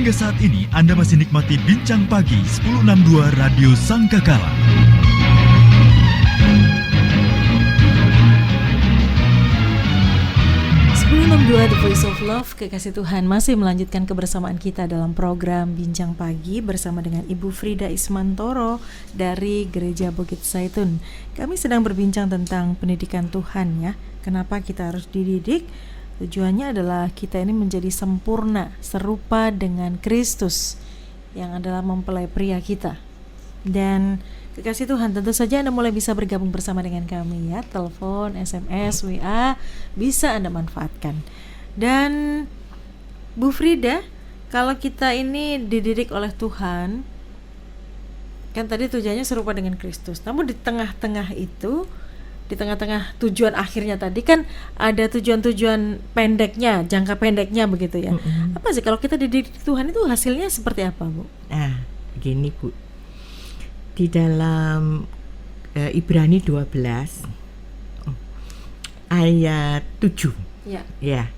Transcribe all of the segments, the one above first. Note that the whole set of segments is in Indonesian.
Hingga saat ini Anda masih nikmati Bincang Pagi 1062 Radio Sangkakala. The Voice of Love, Kekasih Tuhan masih melanjutkan kebersamaan kita dalam program Bincang Pagi bersama dengan Ibu Frida Ismantoro dari Gereja Bukit Zaitun. Kami sedang berbincang tentang pendidikan Tuhan ya. Kenapa kita harus dididik? Tujuannya adalah kita ini menjadi sempurna, serupa dengan Kristus yang adalah mempelai pria kita. Dan Kekasih Tuhan, tentu saja Anda mulai bisa bergabung bersama dengan kami ya. Telepon, SMS, WA bisa Anda manfaatkan. Dan Bu Frida, kalau kita ini dididik oleh Tuhan, kan tadi tujuannya serupa dengan Kristus. Namun di tengah-tengah itu, di tengah-tengah tujuan akhirnya tadi kan ada tujuan-tujuan pendeknya, jangka pendeknya begitu ya. Apa sih kalau kita dididik Tuhan itu hasilnya seperti apa, Bu? Nah, begini Bu. Di dalam Ibrani 12 ayat 7 ya.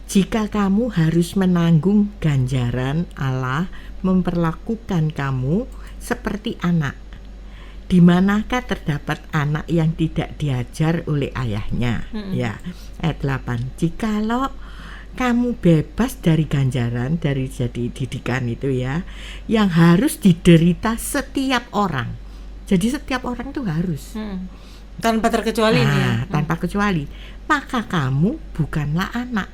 Jika kamu harus menanggung ganjaran, Allah memperlakukan kamu seperti anak. Di manakah terdapat anak yang tidak diajar oleh ayahnya? Ya, ayat 8. Jikalau kamu bebas dari ganjaran, dari jadi didikan itu ya, yang harus diderita setiap orang. Jadi setiap orang itu harus tanpa terkecuali tanpa kecuali. Maka kamu bukanlah anak,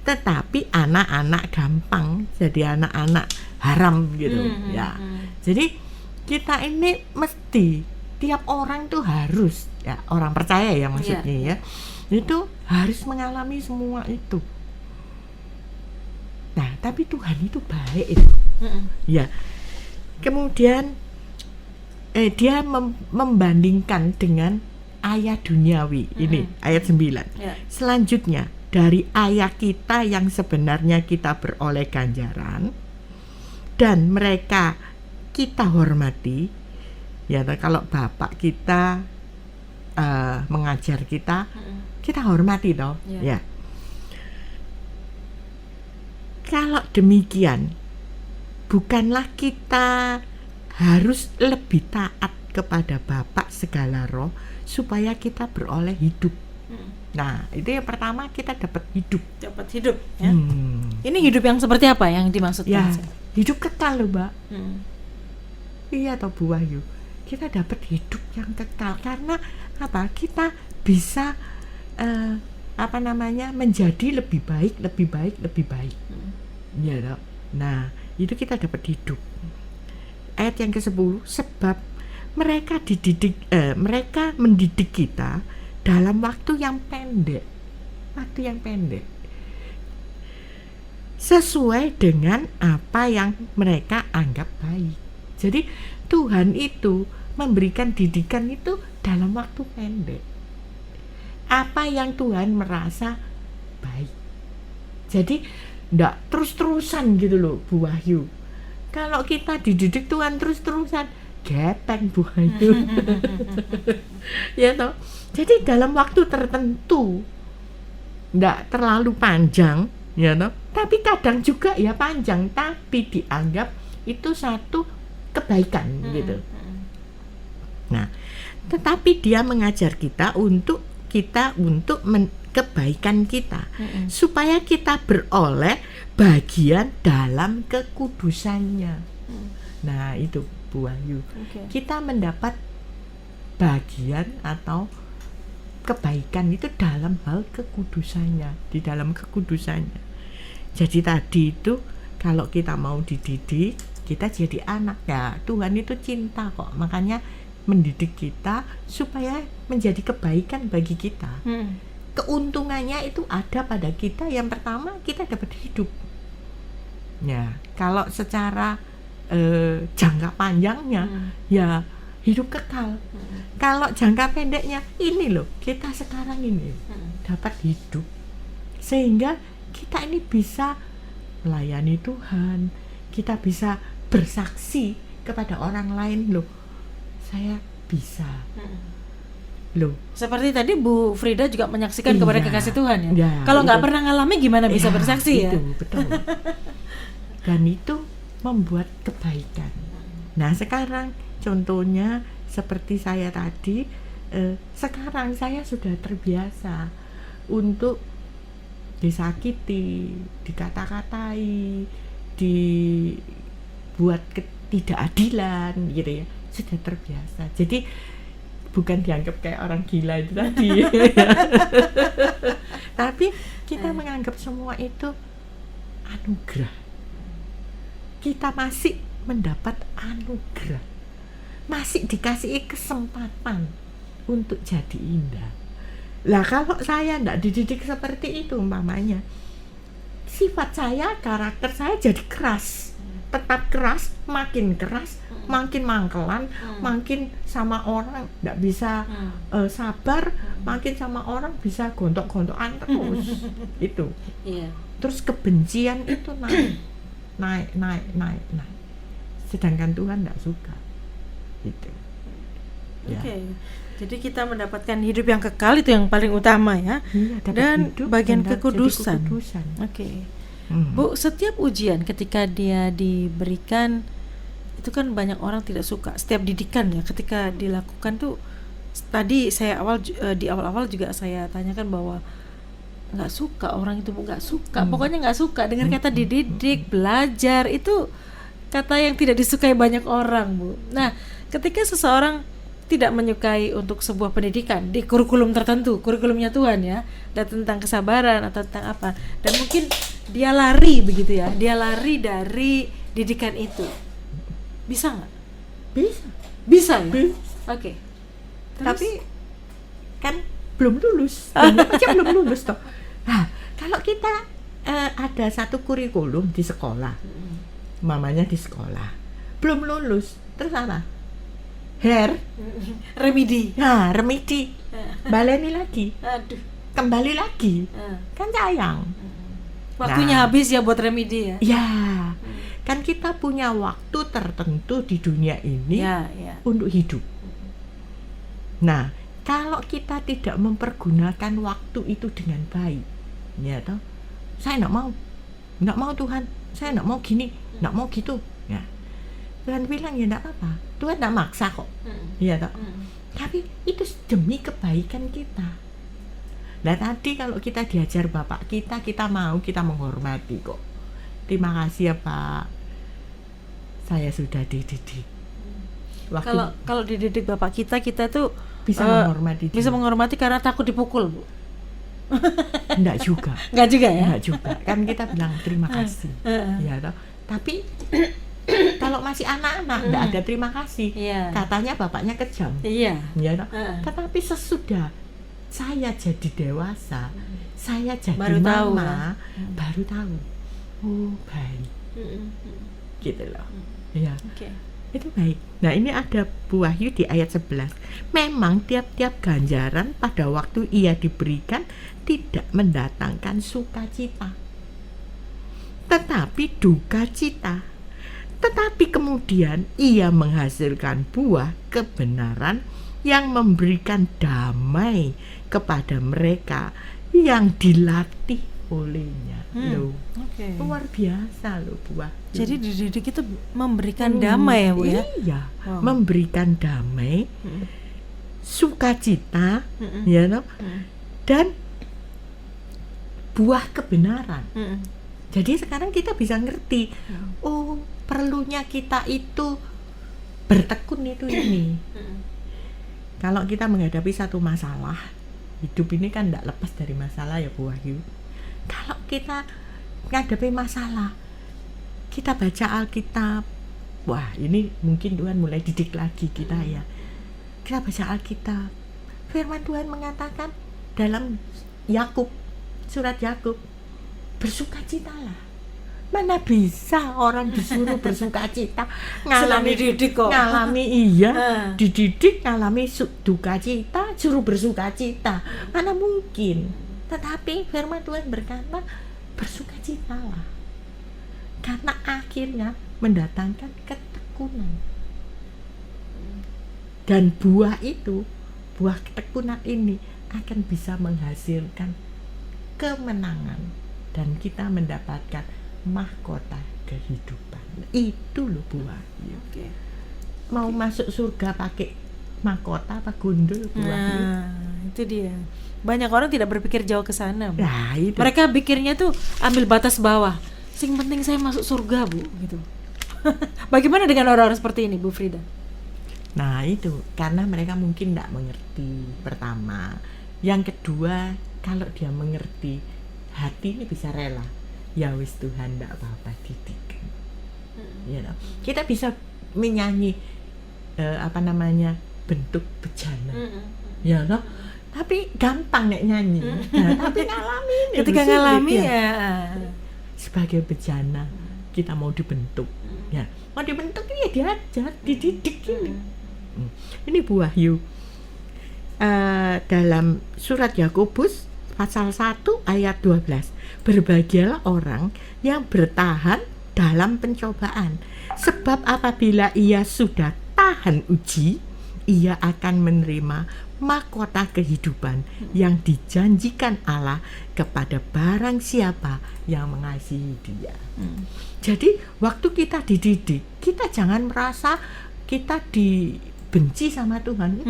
tetapi anak-anak gampang, jadi anak-anak haram gitu ya. Jadi kita ini mesti, tiap orang tuh harus ya, orang percaya ya maksudnya ya, itu harus mengalami semua itu. Nah, tapi Tuhan itu baik itu. Ya. Kemudian dia membandingkan dengan ayah duniawi. Ini ayat 9. Selanjutnya, dari ayah kita yang sebenarnya kita beroleh ganjaran dan mereka kita hormati. Ya, kalau bapak kita mengajar kita, kita hormati toh. Ya. Kalau demikian, bukanlah kita harus lebih taat kepada Bapa segala roh supaya kita beroleh hidup. Nah, itu yang pertama, kita dapat hidup. Dapat hidup ya. Ini hidup yang seperti apa yang dimaksudkan? Ya, hidup kekal loh, Mbak. Iya toh Bu Wahyu. Kita dapat hidup yang kekal karena apa? Kita bisa menjadi lebih baik. Ya, toh. Nah, itu kita dapat hidup. Ayat yang ke-10, sebab mereka mendidik kita dalam waktu yang pendek. Sesuai dengan apa yang mereka anggap baik. Jadi Tuhan itu memberikan didikan itu dalam waktu pendek. Apa yang Tuhan merasa baik. Jadi enggak terus-terusan gitu loh Bu Wahyu. Kalau kita dididik Tuhan terus-terusan, gepeng Bu Wahyu. Ya toh. Jadi dalam waktu tertentu, enggak terlalu panjang, ya toh. Tapi kadang juga ya panjang, tapi dianggap itu satu kebaikan gitu. Nah, tetapi dia mengajar kita untuk kebaikan kita, supaya kita beroleh bagian dalam kekudusannya. Nah, itu Bu Wahyu. Kita mendapat bagian atau kebaikan itu dalam hal kekudusannya, di dalam kekudusannya. Jadi tadi itu kalau kita mau dididik, kita jadi anak ya. Tuhan itu cinta kok, makanya mendidik kita supaya menjadi kebaikan bagi kita. Keuntungannya itu ada pada kita. Yang pertama, kita dapat hidup. Ya, kalau secara jangka panjangnya ya hidup kekal. Kalau jangka pendeknya ini loh, kita sekarang ini dapat hidup sehingga kita ini bisa melayani Tuhan, kita bisa bersaksi kepada orang lain loh, saya bisa. Loh, Seperti tadi Bu Frida juga menyaksikan kepada Iya. kekasih Tuhan ya. Ya, Kalau nggak itu. pernah ngalami gimana bisa ya, bersaksi ya? Itu betul. Dan itu membuat kebaikan. Nah, sekarang contohnya seperti saya tadi, sekarang saya sudah terbiasa untuk disakiti, dikata-katai, dibuat ketidakadilan gitu ya, sudah terbiasa. Jadi bukan dianggap kayak orang gila itu tadi. Tapi kita menganggap semua itu anugerah. Kita masih mendapat anugerah, masih dikasih kesempatan untuk jadi indah. Lah kalau saya tidak dididik seperti itu umpamanya, sifat saya, karakter saya jadi keras, tetap keras, makin makin mangkelan, makin sama orang tidak bisa sabar, makin sama orang bisa gontok-gontokan terus. Itu. Iya. Terus kebencian itu naik. Sedangkan Tuhan tidak suka. Gitu. Ya. Oke. Jadi kita mendapatkan hidup yang kekal, itu yang paling utama ya. Iya, dapat Dan hidup bagian dan jadi kekudusan. kekudusan. Oke. Bu, setiap ujian ketika dia diberikan itu kan banyak orang tidak suka. Setiap didikan ya ketika dilakukan tuh, tadi saya di awal-awal juga saya tanyakan bahwa nggak suka, orang itu nggak suka, pokoknya nggak suka dengar kata dididik, belajar, itu kata yang tidak disukai banyak orang, Bu. Nah, ketika seseorang tidak menyukai untuk sebuah pendidikan di kurikulum tertentu, kurikulumnya Tuhan ya, dan tentang kesabaran atau tentang apa, dan mungkin dia lari begitu ya, dia lari dari didikan itu, bisa nggak? Bisa ya? Bisa. Oke. Terus? Tapi kan belum lulus, aja belum lulus toh. Nah, kalau kita ada satu kurikulum di sekolah, mamanya di sekolah, belum lulus, terus apa? Remedi. Nah, remedi, baleni lagi, Aduh. kembali lagi, kan sayang. Waktunya Nah. habis ya buat remedi ya. Ya, kan kita punya waktu tertentu di dunia ini Ya. untuk hidup. Nah, kalau kita tidak mempergunakan waktu itu dengan baik, ya toh, saya nggak mau Tuhan, saya nggak mau gini, nggak mau gitu, ya. Tuhan bilang ya nggak apa-apa, Tuhan nggak maksa kok, ya toh. Tapi itu demi kebaikan kita. Nah tadi kalau kita diajar bapak kita mau, kita menghormati kok. Terima kasih ya Pak, saya sudah dididik. Kalau dididik bapak kita tuh bisa menghormati dia. Bisa menghormati karena takut dipukul, Bu. Enggak juga. Enggak juga ya? Enggak juga. Kan kita bilang terima kasih. Ya toh. Tapi kalau masih anak-anak enggak ada terima kasih. Iya. Katanya bapaknya kejam. Iya. Ya toh. Tetapi sesudah saya jadi dewasa, saya jadi Baru tahu, mama, baru tahu. Oh, baik. Gitu loh. Ya. Oke. Itu baik. Nah ini ada Bu Wahyu di ayat 11. Memang tiap-tiap ganjaran pada waktu ia diberikan tidak mendatangkan sukacita, tetapi duka cita. Tetapi kemudian ia menghasilkan buah kebenaran yang memberikan damai kepada mereka yang dilatih olehnya. Loh, Oke. luar biasa loh Bu Wahyu. Jadi dididik itu memberikan damai ya, Bu ya? Iya, Wow. memberikan damai, sukacita, ya toh, dan buah kebenaran. Jadi sekarang kita bisa ngerti, oh perlunya kita itu bertekun itu ini. Kalau kita menghadapi satu masalah, hidup ini kan tidak lepas dari masalah ya Bu Wahyu. Kalau kita menghadapi masalah, kita baca Alkitab, wah ini mungkin Tuhan mulai didik lagi kita ya. Kita baca Alkitab, firman Tuhan mengatakan dalam Yakub, surat Yakub, bersukacitalah. Mana bisa orang disuruh bersukacita, Selama dididik kok. ngalami dididik, ngalami duka cita, suruh bersukacita, mana mungkin. Tetapi firman Tuhan berkata bersukacitalah, karena akhirnya mendatangkan ketekunan. Dan buah itu buah ketekunan ini akan bisa menghasilkan kemenangan dan kita mendapatkan mahkota kehidupan. Itu loh Bu Wahyu. Oke. Mau masuk surga pakai mahkota apa gundul Bu Wahyu? Nah, itu dia. Banyak orang tidak berpikir jauh ke sana, Bu. Nah, itu. Mereka pikirnya tuh ambil batas bawah. Sing penting saya masuk surga, Bu, gitu. Bagaimana dengan orang-orang seperti ini, Bu Frida? Nah, itu karena mereka mungkin tidak mengerti pertama. Yang kedua, kalau dia mengerti, hati ini bisa rela. Ya wis Tuhan, tidak apa-apa, didik. You know, kita bisa menyanyi bentuk bejana. Ya loh. Tapi gampang nek nyanyi. Nah, tapi ngalamin Ketika sulit, ngalami ya. ya. Sebagai bejana kita mau dibentuk. Ya, mau dibentuk ini ya diajar, dididik ini. Ini Bu Wahyu. Dalam surat Yakobus pasal 1 ayat 12. Berbahagialah orang yang bertahan dalam pencobaan, sebab apabila ia sudah tahan uji, ia akan menerima mahkota kehidupan yang dijanjikan Allah kepada barang siapa yang mengasihi Dia. Jadi waktu kita dididik, kita jangan merasa kita dibenci sama Tuhan.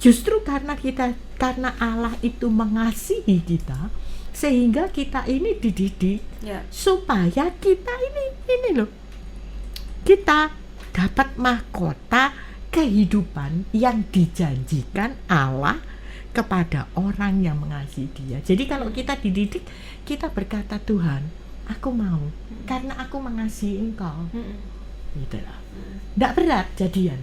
Justru karena Allah itu mengasihi kita, sehingga kita ini dididik supaya kita ini loh, kita dapat mahkota kehidupan yang dijanjikan Allah kepada orang yang mengasihi Dia. Jadi kalau kita dididik, kita berkata, Tuhan, aku mau karena aku mengasihi Engkau. Gitu lah. Tidak berat jadian.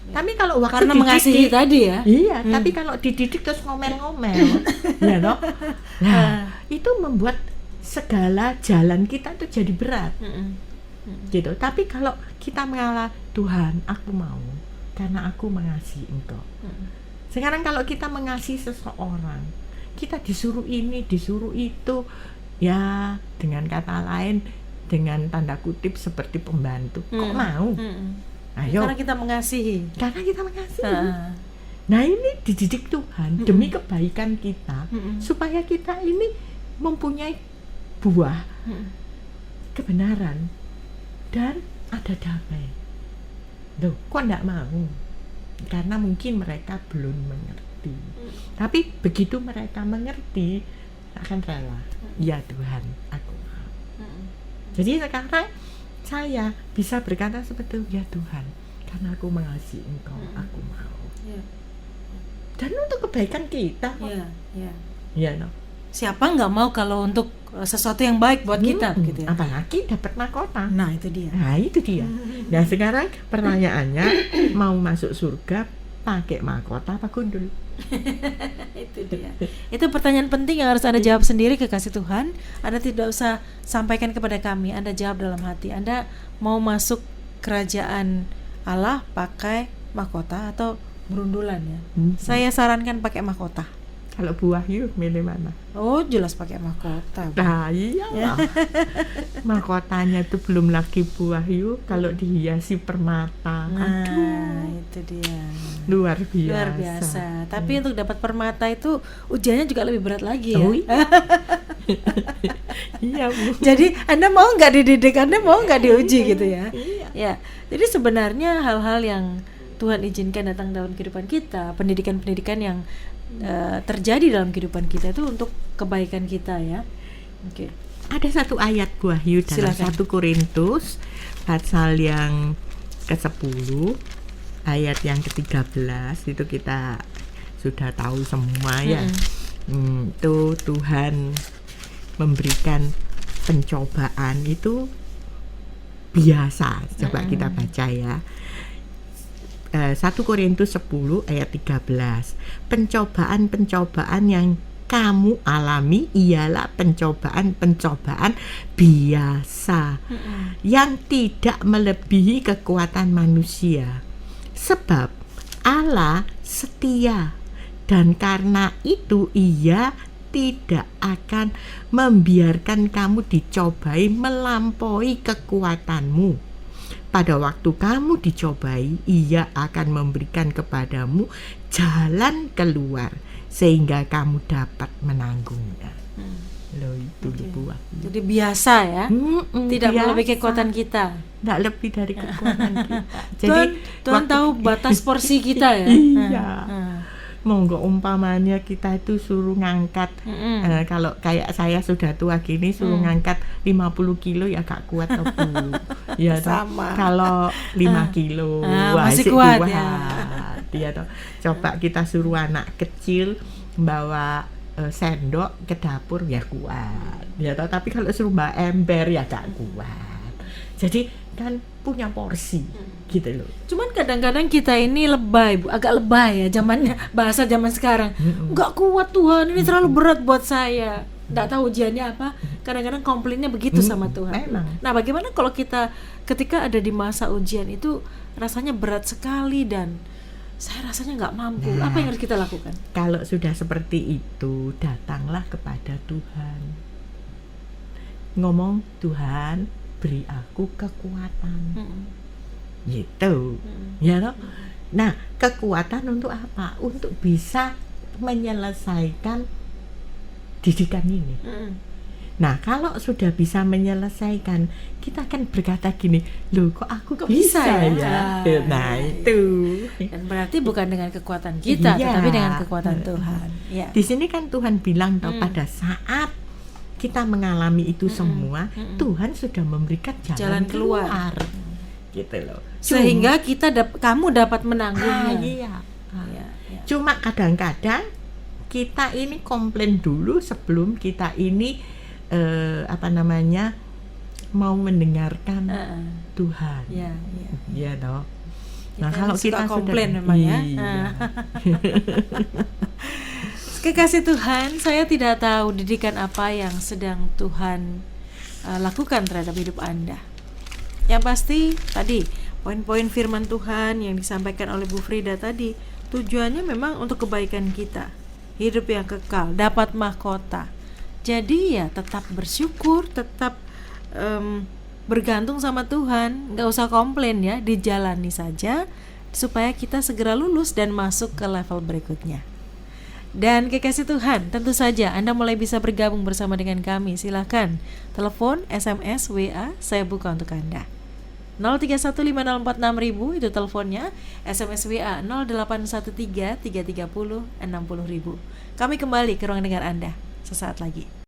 Tapi kalau waktu karena dididik, mengasihi tadi ya. Iya, tapi kalau dididik terus ngomel-ngomel, ya toh. Nah, itu membuat segala jalan kita tuh jadi berat. Gitu. Tapi kalau kita mengalah, Tuhan, aku mau karena aku mengasihi Engkau. Sekarang kalau kita mengasihi seseorang, kita disuruh ini, disuruh itu, ya dengan kata lain, dengan tanda kutip seperti pembantu, kok mau? Ayo. Karena kita mengasihi. Karena kita mengasihi. Nah, ini dididik Tuhan demi kebaikan kita, supaya kita ini mempunyai buah kebenaran dan ada damai. Loh, kok enggak mau? Karena mungkin mereka belum mengerti. Tapi begitu mereka mengerti, akan rela. Ya Tuhan, aku mau. Jadi sekarang saya bisa berkata seperti itu, ya Tuhan, karena aku mengasihi Engkau, aku mau. Dan untuk kebaikan kita. Ya, no. Siapa nggak mau kalau untuk sesuatu yang baik buat kita, gitu ya. Apalagi dapat mahkota. Nah, itu dia. Nah, sekarang pertanyaannya, mau masuk surga pakai mahkota apa gundul? Itu dia. Itu pertanyaan penting yang harus Anda jawab sendiri, kekasih Tuhan. Anda tidak usah sampaikan kepada kami, Anda jawab dalam hati. Anda mau masuk kerajaan Allah pakai mahkota atau berundulan ya? Saya sarankan pakai mahkota. Kalau Bu Wahyu milih mana? Oh, jelas pakai mahkota. Nah, iyalah. Mahkotanya itu belum lagi Bu Wahyu kalau dihiasi permata. Nah, itu dia. Luar biasa. Luar biasa. Tapi untuk dapat permata itu ujiannya juga lebih berat lagi ya. Oh, iya. Iya, Bu. Jadi Anda mau nggak dididik, Anda mau nggak diuji gitu ya. Iya. Ya. Jadi sebenarnya hal-hal yang Tuhan izinkan datang dalam kehidupan kita, pendidikan-pendidikan yang terjadi dalam kehidupan kita itu untuk kebaikan kita ya. Oke. Ada satu ayat Bu Wahyu dalam 1 Korintus pasal yang ke-10 ayat yang ke-13, itu kita sudah tahu semua ya. Itu Tuhan memberikan pencobaan itu biasa. Coba kita baca ya. 1 Korintus 10 ayat 13. Pencobaan-pencobaan yang kamu alami ialah pencobaan-pencobaan biasa yang tidak melebihi kekuatan manusia. Sebab Allah setia, dan karena itu Ia tidak akan membiarkan kamu dicobai melampaui kekuatanmu. pada waktu kamu dicobai, Ia akan memberikan kepadamu jalan keluar sehingga kamu dapat menanggungnya. Loh itu buah. Jadi biasa ya, tidak biasa. melebihi kekuatan kita. Tidak lebih dari kekuatan kita. Tuhan tahu batas porsi kita ya. Iya. Monggo umpamanya kita itu suruh ngangkat, kalau kayak saya sudah tua gini suruh ngangkat 50 kilo ya gak kuat toh, Bu. Ya sama. Kalau 5 kilo masih kuat ya. Dia toh. Coba kita suruh anak kecil bawa sendok ke dapur ya kuat. Ya toh, tapi kalau suruh bawa ember ya gak kuat. Jadi kan punya porsi gitu loh. Cuman kadang-kadang kita ini lebay, Bu, agak lebay ya zamannya, bahasa zaman sekarang. Enggak kuat Tuhan, ini terlalu berat buat saya. Enggak tahu ujiannya apa. Kadang-kadang komplainnya begitu sama Tuhan. Memang. Nah, bagaimana kalau kita ketika ada di masa ujian itu rasanya berat sekali dan saya rasanya nggak mampu. Apa yang harus kita lakukan? Kalau sudah seperti itu, datanglah kepada Tuhan. Ngomong, Tuhan, beri aku kekuatan. Gitu. Ya loh. Nah, kekuatan untuk apa? Untuk bisa menyelesaikan didikan ini. Nah, kalau sudah bisa menyelesaikan, kita akan berkata gini, loh kok aku bisa ya? Nah, itu. Dan berarti bukan dengan kekuatan kita, tetapi dengan kekuatan Tuhan. Ya. Di sini kan Tuhan bilang toh, pada saat kita mengalami itu semua, Tuhan sudah memberikan jalan keluar. Gitu loh. Sehingga kamu dapat menanggungnya. Iya. Cuma kadang-kadang kita ini komplain dulu sebelum kita ini mau mendengarkan Tuhan. Iya toh. Nah, kalau kita komplain sudah memang ya. Kekasih Tuhan, saya tidak tahu didikan apa yang sedang Tuhan lakukan terhadap hidup Anda. Yang pasti tadi poin-poin firman Tuhan yang disampaikan oleh Bu Frida tadi tujuannya memang untuk kebaikan kita, hidup yang kekal, dapat mahkota. Jadi ya tetap bersyukur, tetap bergantung sama Tuhan, nggak usah komplain ya, dijalani saja supaya kita segera lulus dan masuk ke level berikutnya. Dan kekasih Tuhan, tentu saja Anda mulai bisa bergabung bersama dengan kami. Silahkan telepon, SMS, WA, saya buka untuk Anda. 0315046000 itu teleponnya, SMS WA 0813 330 60.000. Kami kembali ke ruang dengar Anda sesaat lagi.